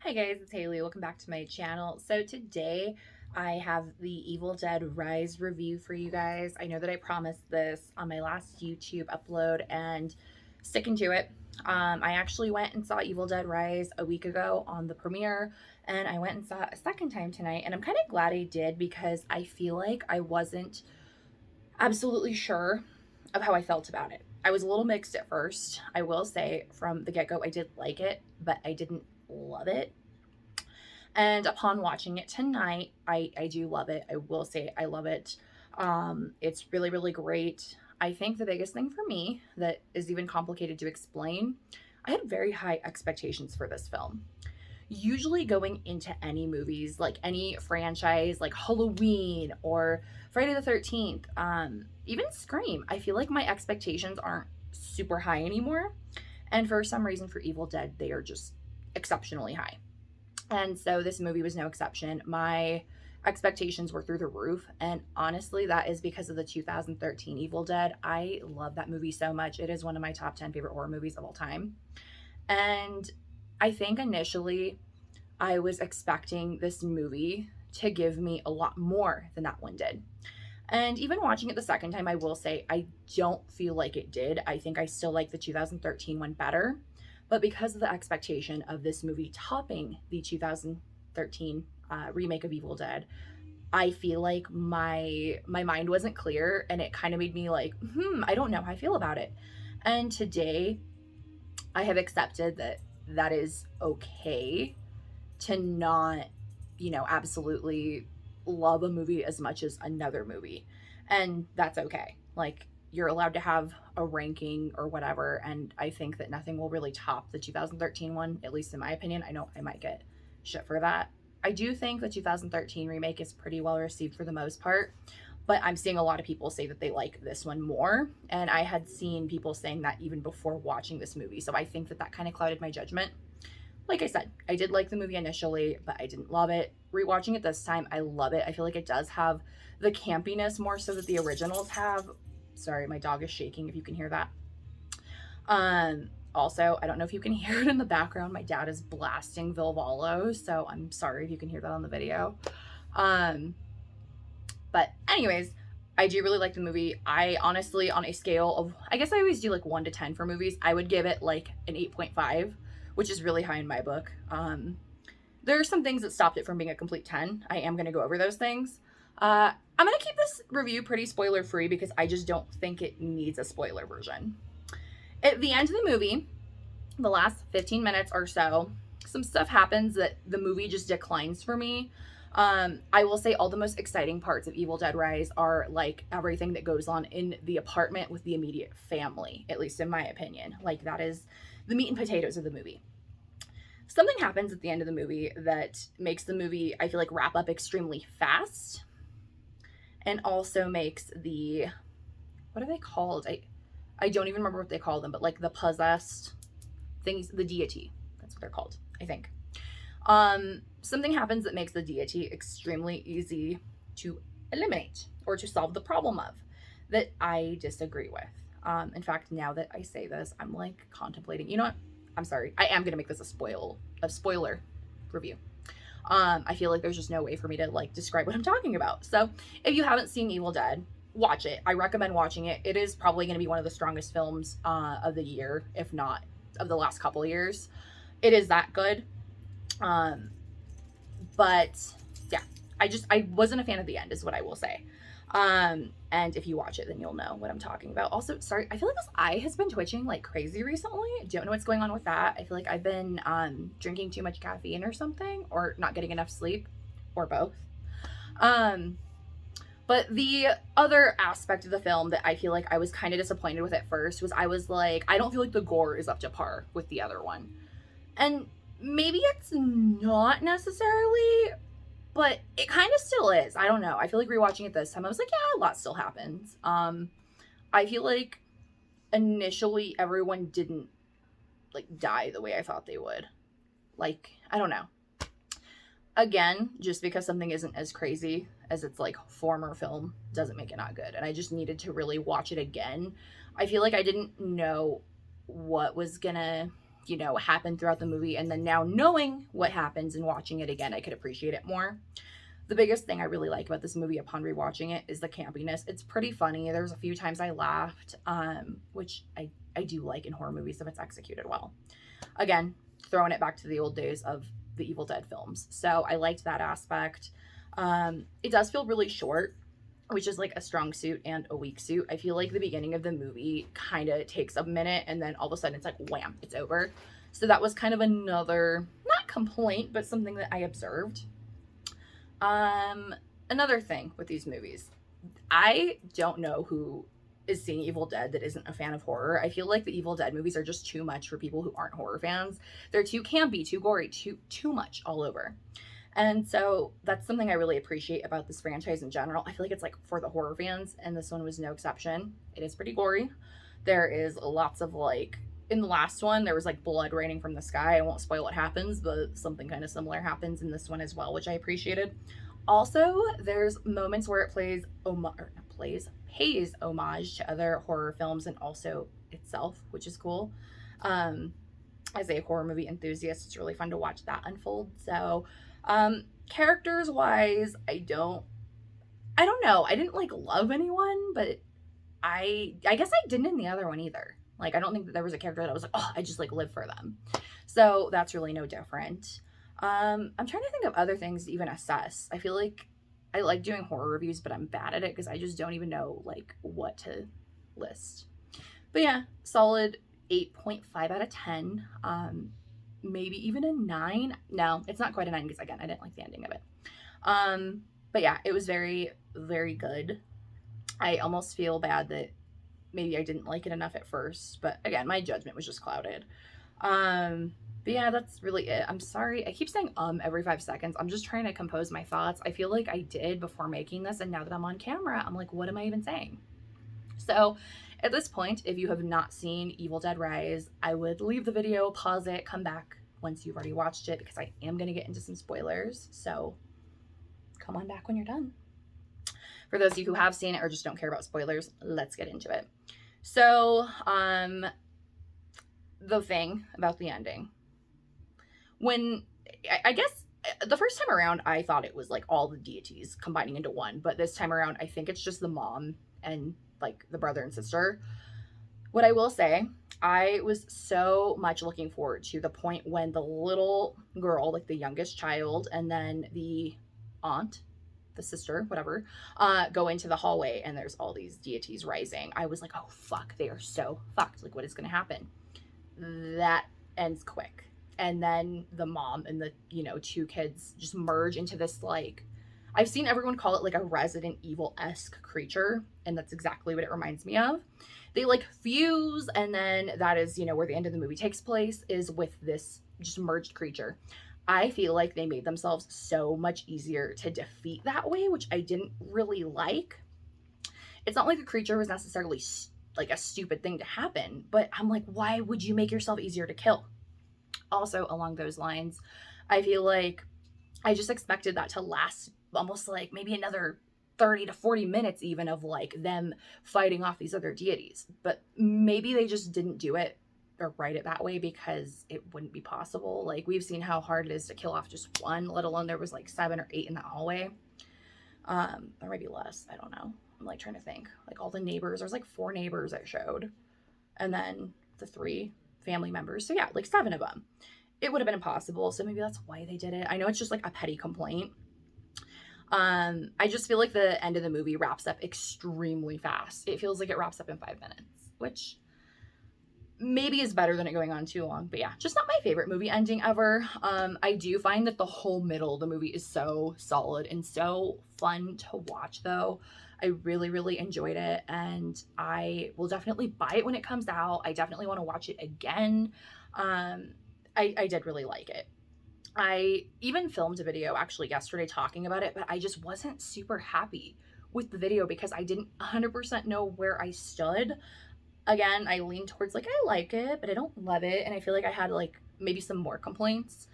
Hi guys, it's Haley. Welcome back to my channel. So today I have the Evil Dead Rise review for you guys. I know that I promised this on my last YouTube upload and sticking to it. I actually went and saw Evil Dead Rise a week ago on the premiere, and I went and saw it a second time tonight, and I'm kind of glad I did because I feel like I wasn't absolutely sure of how I felt about it. I was a little mixed at first. I will say from the get-go I did like it, but I didn't love it. And upon watching it tonight, I do love it. I will say I love it. It's really, really great. I think the biggest thing for me that is even complicated to explain, I had very high expectations for this film. Usually going into any movies, like any franchise, like Halloween or Friday the 13th, even Scream, I feel like my expectations aren't super high anymore. And for some reason, for Evil Dead, they are just exceptionally high. And so this movie was no exception. My expectations were through the roof. And honestly, that is because of the 2013 Evil Dead. I love that movie so much. It is one of my top 10 favorite horror movies of all time. And I think initially I was expecting this movie to give me a lot more than that one did. And even watching it the second time, I will say I don't feel like it did. I think I still like the 2013 one better. But because of the expectation of this movie topping the 2013 remake of Evil Dead, I feel like my mind wasn't clear, and it kind of made me like, I don't know how I feel about it. And today, I have accepted that that is okay to not, absolutely love a movie as much as another movie. And that's okay. Like, you're allowed to have a ranking or whatever. And I think that nothing will really top the 2013 one, at least in my opinion. I know I might get shit for that. I do think the 2013 remake is pretty well received for the most part, but I'm seeing a lot of people say that they like this one more. And I had seen people saying that even before watching this movie. So I think that that kind of clouded my judgment. Like I said, I did like the movie initially, but I didn't love it. Rewatching it this time, I love it. I feel like it does have the campiness more so that the originals have. Sorry, my dog is shaking if you can hear that. Also, I don't know if you can hear it in the background. My dad is blasting Vilvalo, so I'm sorry if you can hear that on the video. Um, but anyways, I do really like the movie. I honestly, on a scale of, I guess I always do like 1 to 10 for movies, I would give it like an 8.5, which is really high in my book. There are some things that stopped it from being a complete 10. I am going to go over those things. I'm going to keep this review pretty spoiler free because I just don't think it needs a spoiler version. At the end of the movie, the last 15 minutes or so, some stuff happens that the movie just declines for me. I will say all the most exciting parts of Evil Dead Rise are like everything that goes on in the apartment with the immediate family, at least in my opinion. Like, that is the meat and potatoes of the movie. Something happens at the end of the movie that makes the movie, I feel like, wrap up extremely fast, and also makes the, what are they called? I don't even remember what they call them, but like the possessed things, the deity. That's what they're called, I think. Something happens that makes the deity extremely easy to eliminate or to solve the problem of, that I disagree with. In fact, now that I say this, I'm like contemplating, you know what? I'm sorry. I am gonna make this a spoiler review. I feel like there's just no way for me to like describe what I'm talking about. So if you haven't seen Evil Dead, watch it. I recommend watching it. It is probably going to be one of the strongest films of the year, if not of the last couple of years. It is that good. But yeah, I wasn't a fan of the end, is what I will say. And if you watch it, then you'll know what I'm talking about. Also, sorry, I feel like this eye has been twitching like crazy recently. Don't know what's going on with that. I feel like I've been drinking too much caffeine or something, or not getting enough sleep, or both. Um, but the other aspect of the film that I feel like I was kind of disappointed with at first was I was like, I don't feel like the gore is up to par with the other one. And maybe it's not necessarily, but it kind of still is. I don't know. I feel like rewatching it this time, I was like, yeah, a lot still happens. I feel like initially everyone didn't like die the way I thought they would. Like, I don't know. Again, just because something isn't as crazy as its like former film doesn't make it not good. And I just needed to really watch it again. I feel like I didn't know what was gonna you know, happened throughout the movie. And then now knowing what happens and watching it again, I could appreciate it more. The biggest thing I really like about this movie upon rewatching it is the campiness. It's pretty funny. There's a few times I laughed, which I do like in horror movies if it's executed well. Again, throwing it back to the old days of the Evil Dead films. So I liked that aspect. It does feel really short, which is like a strong suit and a weak suit. I feel like the beginning of the movie kind of takes a minute and then all of a sudden it's like wham, it's over. So that was kind of another, not complaint, but something that I observed. Another thing with these movies, I don't know who is seeing Evil Dead that isn't a fan of horror. I feel like the Evil Dead movies are just too much for people who aren't horror fans. They're too campy, too gory, too much all over. And so that's something I really appreciate about this franchise in general. I feel like it's like for the horror fans, and this one was no exception. It is pretty gory. There is lots of like, in the last one, there was like blood raining from the sky. I won't spoil what happens, but something kind of similar happens in this one as well, which I appreciated. Also, there's moments where it pays homage to other horror films and also itself, which is cool. As a horror movie enthusiast, it's really fun to watch that unfold. So, characters wise, I don't know. I didn't like love anyone, but I guess I didn't in the other one either. Like, I don't think that there was a character that I was like, oh, I just like live for them. So that's really no different. I'm trying to think of other things to even assess. I feel like I like doing horror reviews, but I'm bad at it because I just don't even know like what to list. But yeah, solid 8.5 out of 10. Maybe even a 9. No, it's not quite a 9 because again, I didn't like the ending of it. But yeah, it was very, very good. I almost feel bad that maybe I didn't like it enough at first, but again, my judgment was just clouded. But yeah, that's really it. I'm sorry. I keep saying every 5 seconds. I'm just trying to compose my thoughts. I feel like I did before making this, and now that I'm on camera, I'm like, what am I even saying? So at this point, if you have not seen Evil Dead Rise, I would leave the video, pause it, come back once you've already watched it, because I am going to get into some spoilers. So come on back when you're done. For those of you who have seen it or just don't care about spoilers, let's get into it. So, the thing about the ending. When, I guess, the first time around, I thought it was like all the deities combining into one. But this time around, I think it's just the mom and like the brother and sister. What I will say, I was so much looking forward to the point when the little girl, like the youngest child, and then the aunt, the sister, whatever, go into the hallway and there's all these deities rising. I was like, oh fuck, they are so fucked. Like, what is going to happen? That ends quick. And then the mom and the, you know, 2 kids just merge into this, like, I've seen everyone call it like a Resident Evil-esque creature, and that's exactly what it reminds me of. They like fuse, and then that is, you know, where the end of the movie takes place, is with this just merged creature. I feel like they made themselves so much easier to defeat that way, which I didn't really like. It's not like the creature was necessarily like a stupid thing to happen, but I'm like, why would you make yourself easier to kill? Also, along those lines, I feel like I just expected that to last almost like maybe another 30 to 40 minutes even of like them fighting off these other deities. But maybe they just didn't do it or write it that way because it wouldn't be possible. Like, we've seen how hard it is to kill off just one, let alone there was like 7 or 8 in that hallway. There might be less. I don't know. I'm like trying to think. Like all the neighbors, there's like 4 neighbors it showed. And then the 3 family members. So yeah, like 7 of them. It would have been impossible. So maybe that's why they did it. I know it's just like a petty complaint. I just feel like the end of the movie wraps up extremely fast. It feels like it wraps up in 5 minutes, which maybe is better than it going on too long. But yeah, just not my favorite movie ending ever. I do find that the whole middle of the movie is so solid and so fun to watch though. I really, really enjoyed it, and I will definitely buy it when it comes out. I definitely want to watch it again. I did really like it. I even filmed a video actually yesterday talking about it, but I just wasn't super happy with the video because I didn't 100% know where I stood. Again, I lean towards like, I like it, but I don't love it. And I feel like I had like maybe some more complaints.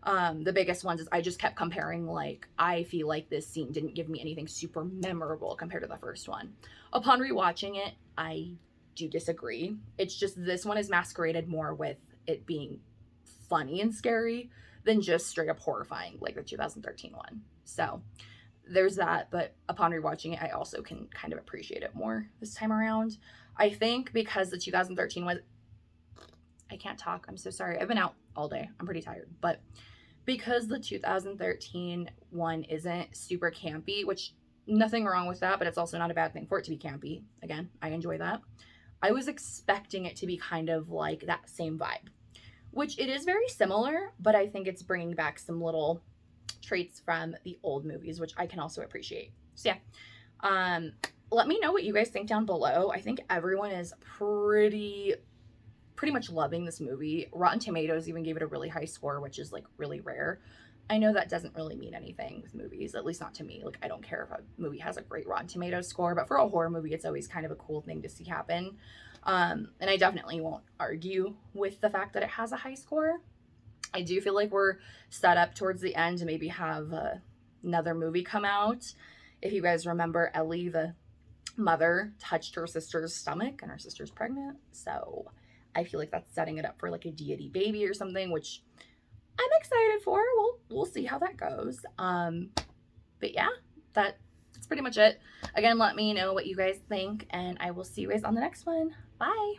The biggest ones is I just kept comparing, like, I feel like this scene didn't give me anything super memorable compared to the first one. Upon rewatching it, I do disagree. It's just this one is masqueraded more with it being funny and scary than just straight up horrifying like the 2013 one. So there's that, but upon rewatching it, I also can kind of appreciate it more this time around. I think because the 2013 was, I can't talk. I'm so sorry. I've been out all day. I'm pretty tired. But because the 2013 one isn't super campy, which nothing wrong with that, but it's also not a bad thing for it to be campy. Again, I enjoy that. I was expecting it to be kind of like that same vibe, which it is very similar, but I think it's bringing back some little traits from the old movies, which I can also appreciate. So yeah, let me know what you guys think down below. I think everyone is pretty much loving this movie. Rotten Tomatoes even gave it a really high score, which is like really rare. I know that doesn't really mean anything with movies, at least not to me. Like, I don't care if a movie has a great Rotten Tomatoes score, but for a horror movie, it's always kind of a cool thing to see happen. And I definitely won't argue with the fact that it has a high score. I do feel like we're set up towards the end to maybe have another movie come out. If you guys remember, Ellie, the mother, touched her sister's stomach and her sister's pregnant. So I feel like that's setting it up for like a deity baby or something, which I'm excited for. We'll see how that goes. But yeah, that's pretty much it. Again, let me know what you guys think, and I will see you guys on the next one. Bye.